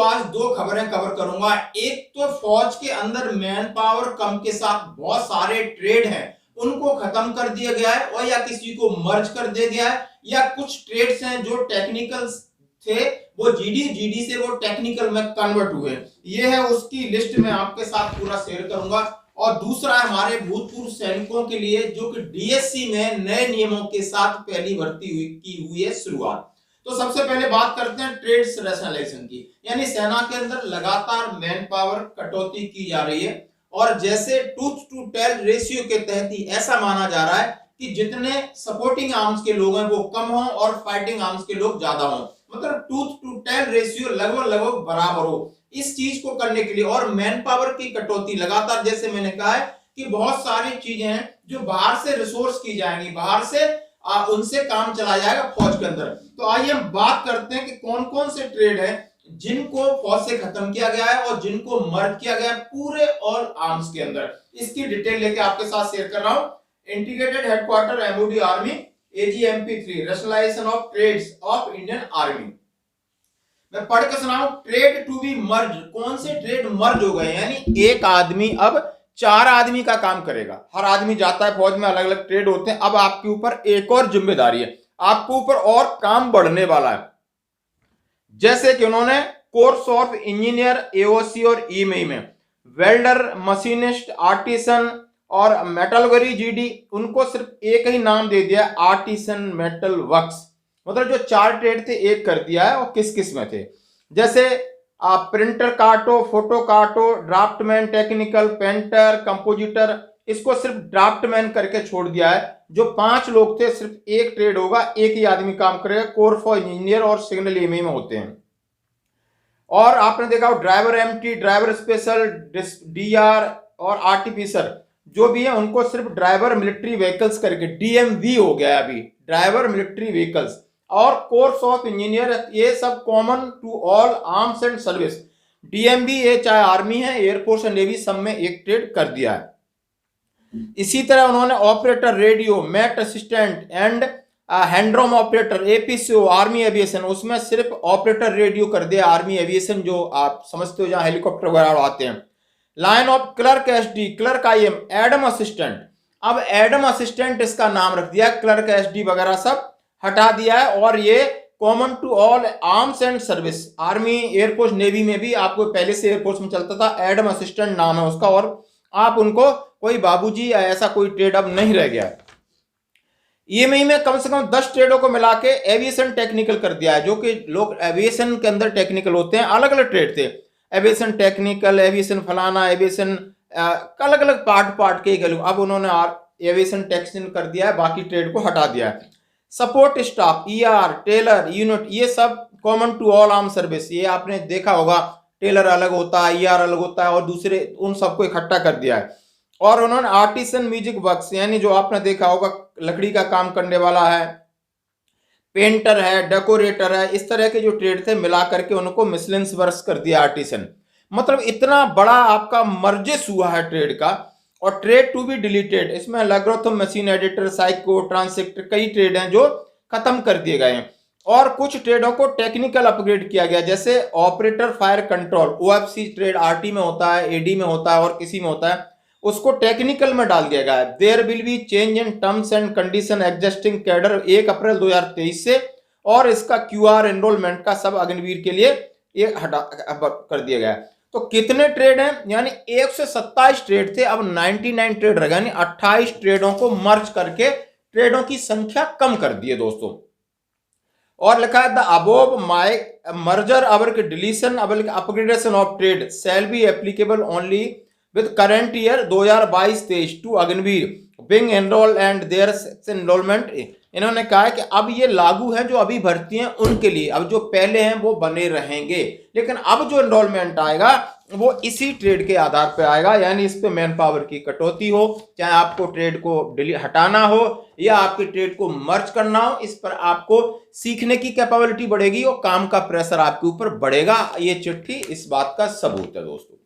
आज दो खबरें कवर करूंगा। एक तो फौज के अंदर मैन पावर कम के साथ बहुत सारे ट्रेड हैं, उनको खत्म कर दिया गया है और या किसी को मर्ज कर दिया गया है, या कुछ ट्रेड्स हैं जो टेक्निकल थे वो जीडी से वो टेक्निकल में कन्वर्ट हुए। ये है उसकी लिस्ट में आपके साथ पूरा शेयर करूंगा। और दूसरा है हमारे भूतपूर्व सैनिकों के लिए जो कि डीएससी में नए नियमों के साथ पहली भर्ती की हुई है शुरुआत। तो सबसे पहले बात करते हैं ट्रेड्स रैशनलाइजेशन की, यानी सेना के अंदर लगातार मैन पावर कटौती की जा रही है और जैसे टूथ टू टेल रेशियो के तहत ही ऐसा माना जा रहा है कि जितने सपोर्टिंग आर्म्स के लोग हैं वो कम हों और फाइटिंग आर्म्स के लोग ज्यादा हों, मतलब टूथ टू टेल रेशियो लगभग बराबर हो। इस चीज को करने के लिए और मैन पावर की कटौती लगातार, जैसे मैंने कहा है कि बहुत सारी चीजें हैं जो बाहर से रिसोर्स की जाएंगी, बाहर से उनसे काम चला जाएगा फौज के अंदर। तो आइए हम बात करते हैं कि कौन कौन से ट्रेड हैं जिनको फौज से खत्म किया गया है और जिनको मर्ज किया गया है पूरे ऑल आर्म्स के अंदर। इसकी डिटेल लेके आपके साथ शेयर कर रहा हूं। Integrated headquarter MOD army AGMP3 rationalisation of trades of Indian army. मैं पढ़ के सुनाऊं, ट्रेड टू बी मर्ज, कौन से ट्रेड मर्ज हो गए, यानी एक आदमी अब 4 आदमी का काम करेगा। हर आदमी जाता है फौज में, अलग अलग ट्रेड होते हैं। अब आपके ऊपर एक और जिम्मेदारी है, आपके ऊपर और काम बढ़ने वाला है। जैसे कि उन्होंने कोर्स ऑफ इंजीनियर AOC और EME में वेल्डर, मशीनिस्ट, आर्टिसन और मेटलर्जी GD, उनको सिर्फ एक ही नाम दे दिया, आर्टिसन मेटल वर्क्स। मतलब जो 4 ट्रेड थे एक कर दिया है। और किस किस में थे, जैसे आप प्रिंटर काटो, फोटो काटो, ड्राफ्टमैन, टेक्निकल, पेंटर, कंपोजिटर, इसको सिर्फ ड्राफ्टमैन करके छोड़ दिया है। जो 5 लोग थे सिर्फ एक ट्रेड होगा, एक ही आदमी काम करेगा। कोर फॉर इंजीनियर और सिग्नल EME में होते हैं। और आपने देखा driver MT, driver special, DR और आर्टिफिसर जो भी है उनको सिर्फ ड्राइवर मिलिट्री व्हीकल्स करके DMV हो गया अभी, ड्राइवर मिलिट्री व्हीकल्स। और कोर्स ऑफ इंजीनियर, ये सब common to all arms and service. DMV ये चाहे आर्मी है, एयरफोर्स एंड नेवी, सब में एक ट्रेड कर दिया है। इसी तरह उन्होंने operator radio, mate assistant and हैंड्रोम ऑपरेटर APCO आर्मी एविएशन, उसमें सिर्फ ऑपरेटर रेडियो कर दिया आर्मी एविएशन, जो आप समझते हो जहां हेलीकॉप्टर वगैरह आते हैं। Line of clerk SD, clerk IM, Adam assistant, अब एडम असिस्टेंट इसका नाम रख दिया, क्लर्क SD वगैरह सब हटा दिया है। और ये common to all arms and service, army, air force, navy में भी आपको पहले से एयरफोर्स में चलता था, एडम असिस्टेंट नाम है उसका। और आप उनको कोई बाबूजी या ऐसा कोई ट्रेड अब नहीं रह गया है। EME में कम से कम 10 ट्रेडों को मिला के एविएशन टेक्निकल कर दिया है। जो कि लोग एविएशन के अंदर टेक्निकल होते हैं, अलग अलग ट्रेड थे, एविएशन टेक्निकल, एविएशन फलाना, एविएशन अलग अलग पार्ट के गए। अब उन्होंने एविएशन टेक्निकल कर दिया है, बाकी ट्रेड को हटा दिया है। Support staff, ER, tailor, unit, ये सब common to all arm service. ये आपने देखा होगा, टेलर अलग होता है, ER अलग होता है, और दूसरे उन सबको इकट्ठा कर दिया है। और उन्होंने आर्टिसन म्यूजिक वर्क्स, यानी जो आपने देखा होगा लकड़ी का काम करने वाला है, पेंटर है, डेकोरेटर है, इस तरह के जो ट्रेड थे मिला करके उनको मिसलेंस वर्क्स कर दिया आर्टिसन। मतलब इतना बड़ा आपका मर्जेस हुआ है ट्रेड का। और ट्रेड टू बी डिलीटेड, इसमें लैग्रोथम, मशीन एडिटर, साइको, ट्रांसेक्टर, कई ट्रेड हैं जो खत्म कर दिए गए हैं। और कुछ ट्रेडों को टेक्निकल अपग्रेड किया गया, जैसे operator fire control, OFC trade RT में होता है, AD में होता है और किसी में होता है, उसको टेक्निकल में डाल दिया गया है। There will be change in terms and condition existing cadre 1 April 2023 से। और इसका QR एनरोलमेंट का सब अग्निवीर के लिए ये हटा कर दिया गया है। तो कितने ट्रेड हैं, यानी 127 ट्रेड थे, अब 99 ट्रेड रह गए, यानी 28 ट्रेडों को मर्ज करके ट्रेडों की संख्या कम कर दी है दोस्तों। और लिखा है the above my merger our deletion upgradation of trade shall be applicable only with current year 2022-23 to Agniveer being enrol and their enrolment. इन्होंने कहा है कि अब ये लागू है, जो अभी भर्ती हैं उनके लिए, अब जो पहले हैं वो बने रहेंगे, लेकिन अब जो एनरोलमेंट आएगा वो इसी ट्रेड के आधार पर आएगा। यानी इस पे मैन पावर की कटौती हो, चाहे आपको ट्रेड को हटाना हो या आपके ट्रेड को मर्ज करना हो, इस पर आपको सीखने की कैपेबिलिटी बढ़ेगी और काम का प्रेशर आपके ऊपर बढ़ेगा। ये चिट्ठी इस बात का सबूत है दोस्तों।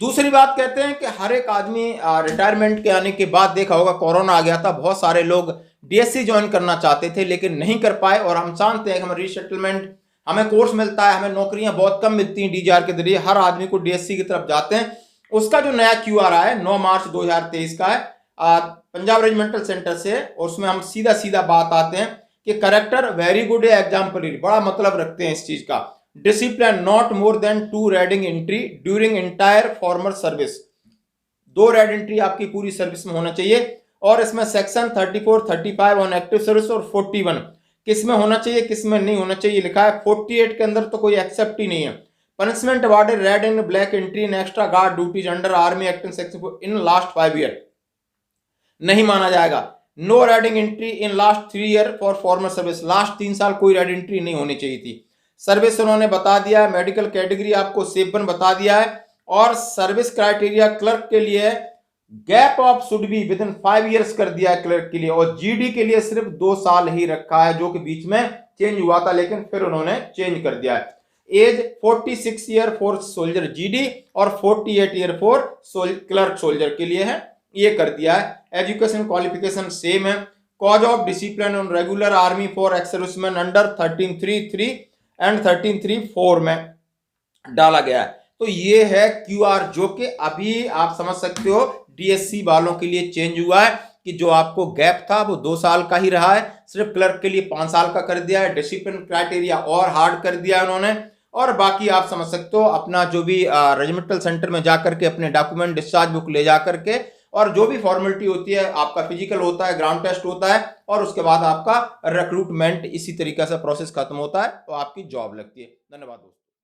दूसरी बात कहते हैं कि हर एक आदमी रिटायरमेंट के आने के बाद, देखा होगा कोरोना आ गया था, बहुत सारे लोग DSC ज्वाइन करना चाहते थे लेकिन नहीं कर पाए। और हम जानते हैं कि हम रीसेटलमेंट हमें कोर्स मिलता है, हमें नौकरियां बहुत कम मिलती हैं डीजीआर के जरिए, हर आदमी को डीएससी की तरफ जाते हैं। उसका जो नया क्यूआर आया है 9 मार्च 2023 का है पंजाब रेजिमेंटल सेंटर से, और उसमें हम सीधा सीधा बात आते हैं कि करेक्टर वेरी गुड है, एग्जाम्पलरी, बड़ा मतलब रखते हैं इस चीज का। Discipline not more than 2 red ink entry during entire former service, 2 red entry आपकी पूरी सर्विस में होना चाहिए। और इसमें सेक्शन 34, 35 ऑन एक्टिव सर्विस और 41 किस में होना चाहिए किस में नहीं होना चाहिए लिखा है। 48 के अंदर तो कोई एक्सेप्ट ही नहीं है। Punishment awarded red and black entry in extra guard duties under army acting section in last 5 year नहीं माना जाएगा। No red ink entry in last 3 year for former service, last 3 साल कोई रेड एंट्री नहीं होनी चाहिए थी। सर्विस उन्होंने बता दिया है, मेडिकल कैटेगरी आपको सेफ 1 बता दिया है, और सर्विस क्राइटेरिया क्लर्क के लिए gap of should be with in 5 years कर दिया है क्लर्क के लिए, और जीडी के लिए सिर्फ 2 साल ही रखा है, जो कि बीच में चेंज हुआ था लेकिन फिर उन्होंने चेंज कर दिया है। Age 46 year for soldier GD और 48 ईयर फॉर क्लर्क सोल्जर के लिए है, ये कर दिया है। एजुकेशन क्वालिफिकेशन सेम है। Cause of discipline on regular army for ex serviceman under 13.3.3 and 13.3.4 में डाला गया है। तो ये है क्यूआर, जो कि अभी आप समझ सकते हो डीएससी वालों के लिए चेंज हुआ है कि जो आपको गैप था वो 2 साल का ही रहा है, सिर्फ क्लर्क के लिए 5 साल का कर दिया है। डिसिप्लिन क्राइटेरिया और हार्ड कर दिया है उन्होंने, और बाकी आप समझ सकते हो अपना जो भी रेजिमेंटल सेंटर में जाकर के अपने डॉक्यूमेंट डिस्चार्ज बुक ले जाकर के, और जो भी फॉर्मेलिटी होती है, आपका फिजिकल होता है, ग्राउंड टेस्ट होता है, और उसके बाद आपका रिक्रूटमेंट इसी तरीके से प्रोसेस खत्म होता है, तो आपकी जॉब लगती है। धन्यवाद दोस्तों।